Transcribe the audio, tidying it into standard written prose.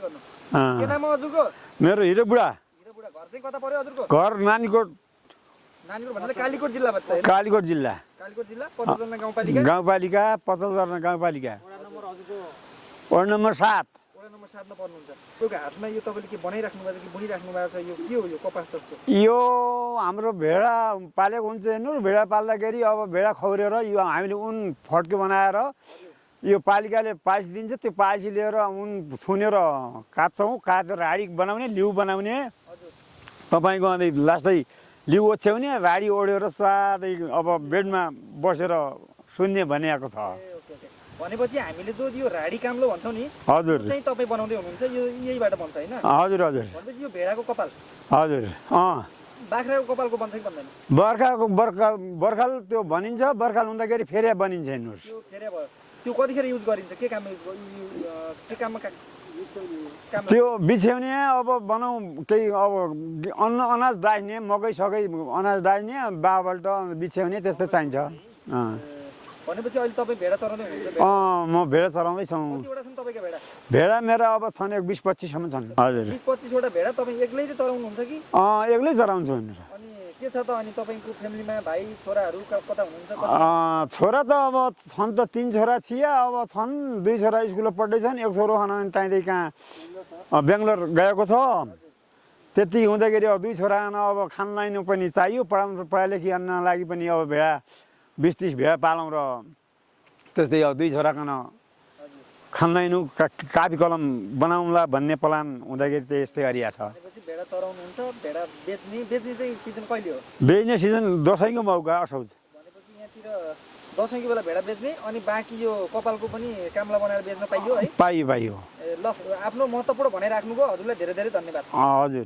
भन्नु अँ। के नाम हो हजुरको मेरो हिरो बुढा हिरो बुढा घर चाहिँ कता पर्यो हजुरको घर नानीकोट नानीको भन्नाले कालीकोट जिल्ला भन्नु होइन कालीकोट जिल्ला कालीकोट जिल्ला पचलजना गाउँपालिका गाउँपालिका पचलजना गाउँपालिका वार्ड नम्बर 7 वडा नम्बर 7 मा पर्नुहुन्छ यो हातमा यो तपाईले के बनाइराख्नु भएको छ कि बुनिराख्नु भएको छ यो के हो यो कपास जस्तो यो हाम्रो भेडा पालेको हुन्छ हेर्नु भेडा पाल्दाखेरि अब भेडा खौरेर यो हामीले उन फड्के बनाएर यो पालिकाले पाइस दिन्छ त्यो पाइस लिएर उन छुनेर काट्छौँ काटेर राडी बनाउने लिउ बनाउने हजुर तपाईँको अन्त लास्टै लिउ ओछ्याउने राडी ओढेर सादै अब बेडमा बसेर सुन्ने भनिएको छ ए ओके ओके भनेपछि हामीले जो यो राडी काम्लो भन्छौँ नि हजुर त्यो चाहिँ तपाईँ बनाउँदै हुनुहुन्छ यो यहीबाट बन्छ होइन हजुर हजुर भनेपछि यो भेडाको कपाल हजुर बाख्राको कपालको बन्छ कि बन्दैन बर्खाको बर्खाल त्यो भनिन्छ बर्खाल हुँदाखेरि फेरि बनिन्छ हेर्नुहोस् त्यो फेरि भयो त्यो कतिखेर युज गरिन्छ के काममा युज के काममा काम त्यो बिछ्याउने अब बनाऊ केही अब अन्न अनाज दाइने मकै सकै अनाज दाइने बाबल्ट बिछ्याउने त्यस्तै चाहिन्छ भनेपछि अहिले तपाईँ भेडा चराउँदै हुनुहुन्छ म भेडा चराउँदैछौँ कतिवटा छन् तपाईँको भेडा भेडा मेरो अब छन् 20-25सम्म छन् हजुर 20-25 वटा भेडा तपाईँ एक्लैले चराउनुहुन्छ कि एक्लै चराउँछु हेर्नुहोस् अनि के छ त अनि तपाईँको फ्यामिलीमा भाइ छोराहरू कता हुनुहुन्छ छोरा त अब छन् त 3 छोरा छिया अब छन् 2 छोरा स्कुलमा पढ्दैछन् एक छोरो त्यहीँ कहाँ बेङ्गलोर गएको छ त्यति हुँदाखेरि अब 2 छोरा अब खान लाइनु पनि चाहियो पढालेखी अन्न लागि पनि अब भेडा 20-30 भेडा पालौँ र त्यस्तै अब 2 छोरा खान लाइनु कापी कलम बनाउँला भन्ने प्लान हुँदाखेरि चाहिँ यस्तै गरिया छ भनेपछि भेडा चराउनुहुन्छ भेडा बेच्ने चाहिँ सिजन कहिले हो बेच्ने सिजन दसैँको मौका असौज भनेपछि यहाँतिर दसैँको बेला भेडा बेच्ने अनि बाँकी यो कपालको पनि कामला बनाएर बेच्न पाइयो है पाइयो ए ल आफ्नो महत्त्वपूर्ण भनाइराख्नुभयो हजुरलाई धेरै धेरै धन्यवाद हजुर